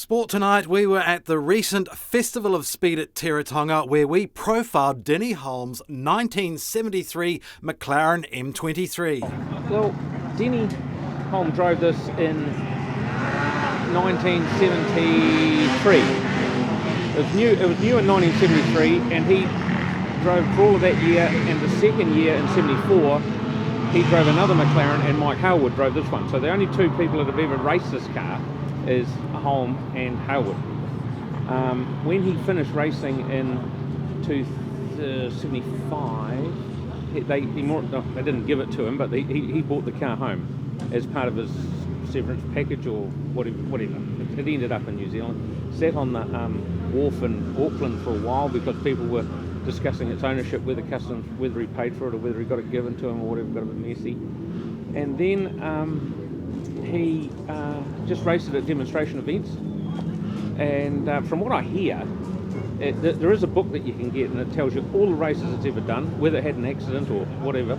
Sport tonight, we were at the recent Festival of Speed at Teretonga where we profiled Denny Holmes' 1973 McLaren M23. Well, Denny Holmes drove this in 1973. It was new in 1973, and he drove for all of that year, and the second year in 74 he drove another McLaren, and Mike Harwood drove this one. So the only two people that have ever raced this car is Holm and Harwood. When he finished racing in 75, they didn't give it to him, but he bought the car home as part of his severance package or whatever. It ended up in New Zealand. Sat on the wharf in Auckland for a while because people were discussing its ownership, whether customs, whether he paid for it or whether he got it given to him or whatever, got a bit messy. And then he just raced it at demonstration events. And from what I hear, there is a book that you can get, and it tells you all the races it's ever done, whether it had an accident or whatever.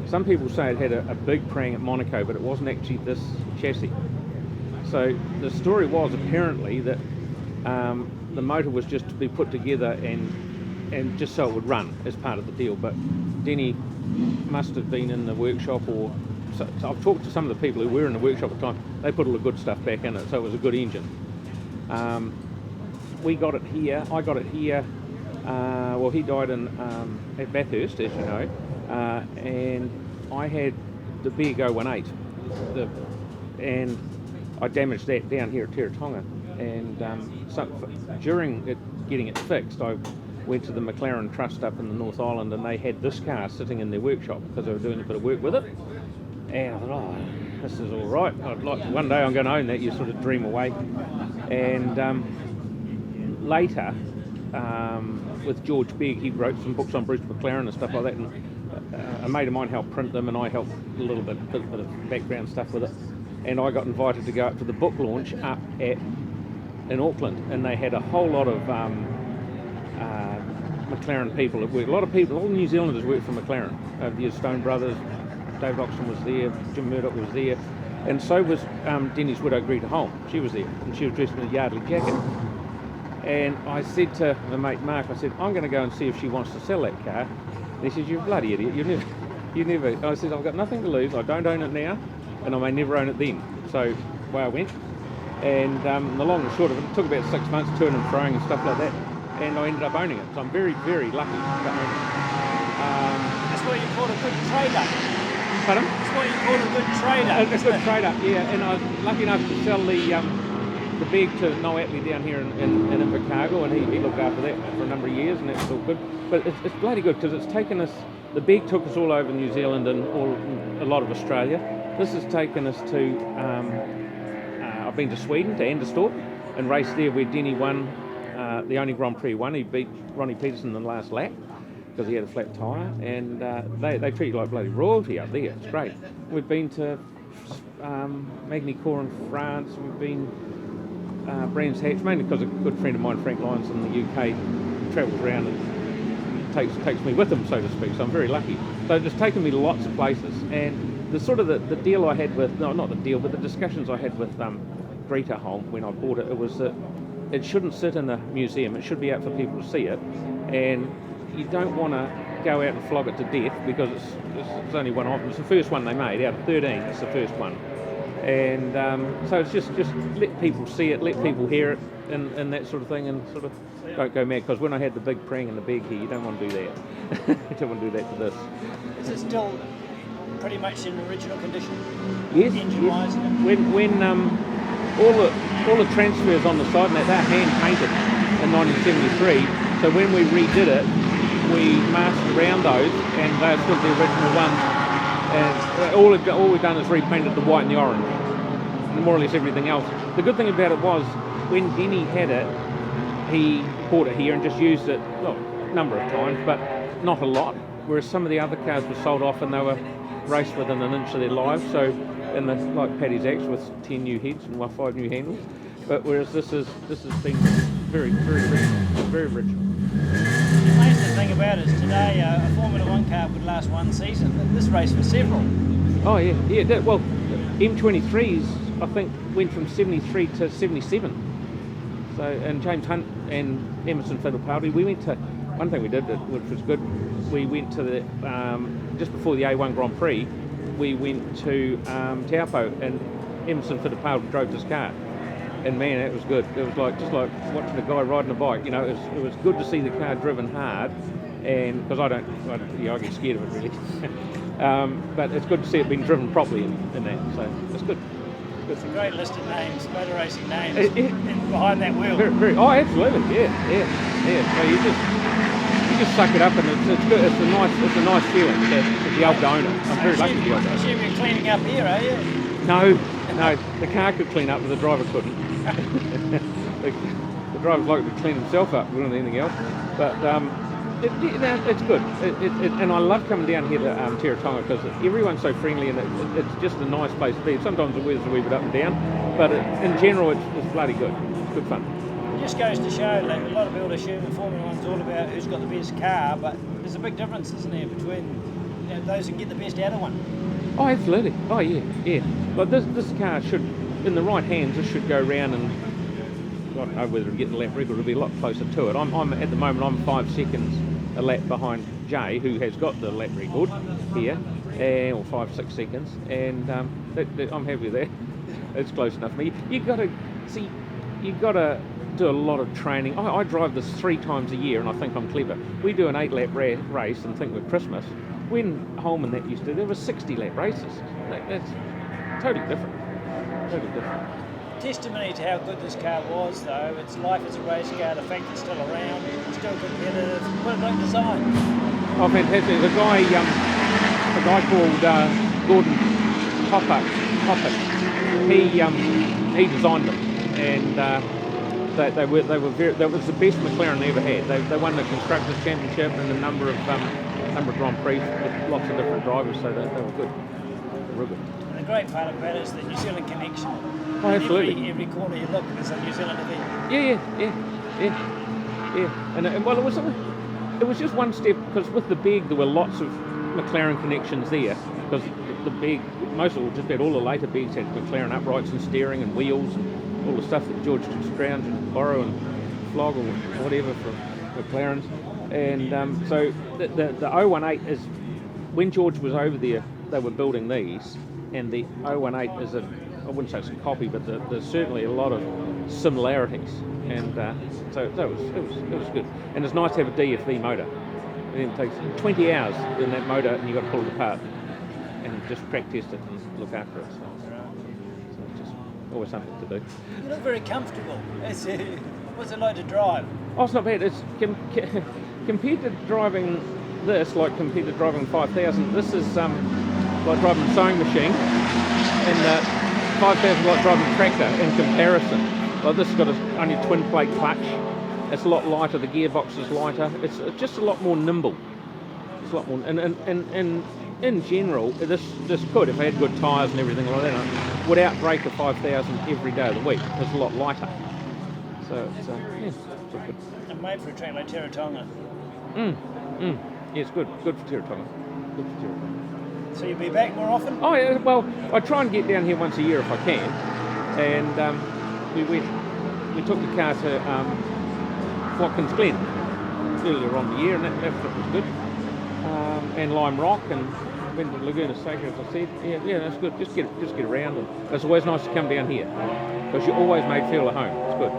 Some people say it had a big prang at Monaco, but it wasn't actually this chassis. So the story was apparently that the motor was just to be put together and just so it would run as part of the deal. But Denny must have been in the workshop, or so I've talked to some of the people who were in the workshop at the time. They put all the good stuff back in it, so it was a good engine. We got it here. I got it here. Well, he died at Bathurst, as you know, and I had the big 018, and I damaged that down here at Teretonga. And so during getting it fixed, I went to the McLaren Trust up in the North Island, and they had this car sitting in their workshop because they were doing a bit of work with it. And I thought, oh, this is all right. I'd like to, one day I'm going to own that. You sort of dream away. And later, with George Begg, he wrote some books on Bruce McLaren and stuff like that. And a mate of mine helped print them, and I helped a little bit of background stuff with it. And I got invited to go up to the book launch up in Auckland, and they had a whole lot of McLaren people that worked. A lot of New Zealanders worked for McLaren. The Stone Brothers, David Oxton was there, Jim Murdoch was there, and so was Denny's widow, Greta Holm. She was there, and she was dressed in a Yardley jacket. And I said to the mate Mark, I said, I'm going to go and see if she wants to sell that car. And he says, you're a bloody idiot, you never. I said, I've got nothing to lose, I don't own it now, and I may never own it then. So away I went, and the long and short of it took about 6 months, turning and throwing and stuff like that, and I ended up owning it. So I'm very, very lucky to own it. That's what you call a good trader. Pardon? That's what you call a good trader. A good trader, yeah. And I was lucky enough to sell the big to Noel Atley down here in Invercargill, and he looked after that for a number of years, and that's all good. But it's bloody good because it's taken us. The big took us all over New Zealand and a lot of Australia. This has taken us to. I've been to Sweden, to Anderstorp, and raced there where Denny won the only Grand Prix won. He beat Ronnie Peterson in the last lap because he had a flat tyre, and they treat you like bloody royalty up there. It's great. We've been to Magny-Cours in France. We've been Brands Hatch, mainly because a good friend of mine, Frank Lyons, in the UK, travels around and takes me with him, so to speak. So I'm very lucky. So it's taken me to lots of places, and the sort of the deal I had with, no, not the deal, but the discussions I had with Greta Holm when I bought it, it was that it shouldn't sit in a museum. It should be out for people to see it, and you don't want to go out and flog it to death because it's only one of them. It's the first one they made out of 13. It's the first one, and so it's just let people see it, let people hear it, and that sort of thing, and sort of don't go mad. Because when I had the big prang and the big here, you don't want to do that. You don't want to do that to this. Is it still pretty much in original condition? Yes. Engine-wise? When all the transfers on the side and that, they're hand painted in 1973. So when we redid it, we masked around those, and they're still the original ones. And all we've done is repainted the white and the orange, and more or less everything else. The good thing about it was when Denny had it, he bought it here and just used it a number of times, but not a lot. Whereas some of the other cars were sold off and they were raced within an inch of their lives. So, and like Paddy's Axe with 10 new heads and 5 new handles. But whereas this has been very, very rich, very rich. The amazing thing about it is today a Formula 1 car would last one season, but this race for several. Oh yeah. Well, M23s I think went from 73 to 77. So, and James Hunt and Emerson Fittipaldi, we went to, one thing we did which was good, we went to the, just before the A1 Grand Prix, we went to Taupo, and Emerson Fittipaldi drove this car. And man, it was good. It was just like watching a guy riding a bike. You know, it was good to see the car driven hard, and because I get scared of it really. But it's good to see it being driven properly in that. So it's good. It's a great list of names, motor racing names, behind that wheel. Oh, absolutely, yeah. So you just suck it up, and it's good. It's a nice feeling to be able to own it. I'm very lucky to be able to own it. I assume you're cleaning up here, are you? No, the car could clean up, but the driver couldn't. the driver's likely to clean himself up more than anything else. But it's good. And I love coming down here to Teretonga because everyone's so friendly, and it's just a nice place to be. Sometimes the weather's a wee bit up and down, but in general, it's bloody good. It's good fun. It just goes to show that a lot of people assume that Formula One's all about who's got the best car, but there's a big difference, isn't there, between those who get the best out of one. Oh, absolutely. Oh, yeah. But this car should, in the right hands, this should go round, and I don't know whether it'll get the lap record. It'll be a lot closer to it. I'm at the moment, I'm 5 seconds a lap behind Jay, who has got the lap record here, or 5-6 seconds, and I'm happy with that. It's close enough for me. You've got to do a lot of training. I drive this 3 times a year, and I think I'm clever. We do an 8-lap race and think we're Christmas. When Holman that used to, there were 60-lap races. That's totally different. Testimony to how good this car was, though. Its life as a race car, the fact it's still around, it's still competitive. What a great design. Oh, fantastic. The guy called Gordon Hoppert, he designed them, and that was the best McLaren they ever had. They won the Constructors' Championship and a number of Grand Prix with lots of different drivers, so they were good. Real good. And the great part about it is the New Zealand connection. Oh, absolutely. Every corner you look, there's a New Zealand event. Yeah. And well, it was just one step, because with the Beg there were lots of McLaren connections there, because the Beg, most of them, just about all the later Begs had McLaren uprights and steering and wheels and all the stuff that George could scrounge and borrow and flog or whatever from McLarens. And so the 018 is, when George was over there, they were building these, and the 018 is I wouldn't say it's a copy, but there's certainly a lot of similarities, and so it was good. And it's nice to have a DFV motor. It takes 20 hours in that motor, and you've got to pull it apart and just crack test it and look after it. So it's just always something to do. You look very comfortable. What's it like to drive? Oh, it's not bad. It's compared to driving this, like compared to driving 5000, this is like driving a sewing machine, and 5000 like driving a tractor in comparison. Like this has got only a twin plate clutch. It's a lot lighter. The gearbox is lighter. It's just a lot more nimble. It's a lot more. And in general, this could, if I had good tyres and everything like that, would outbrake a 5000 every day of the week. It's a lot lighter. So it's it's all good. And made for a track like Teretonga. Yeah, it's good. Good for Teretonga. So you'll be back more often? Oh yeah, well, I try and get down here once a year if I can. And we took the car to Watkins Glen earlier on the year, and that trip was good. And Lime Rock, and went to Laguna Seca, as I said. Yeah, that's good. Just get around, and it's always nice to come down here because you're always made feel at home. It's good.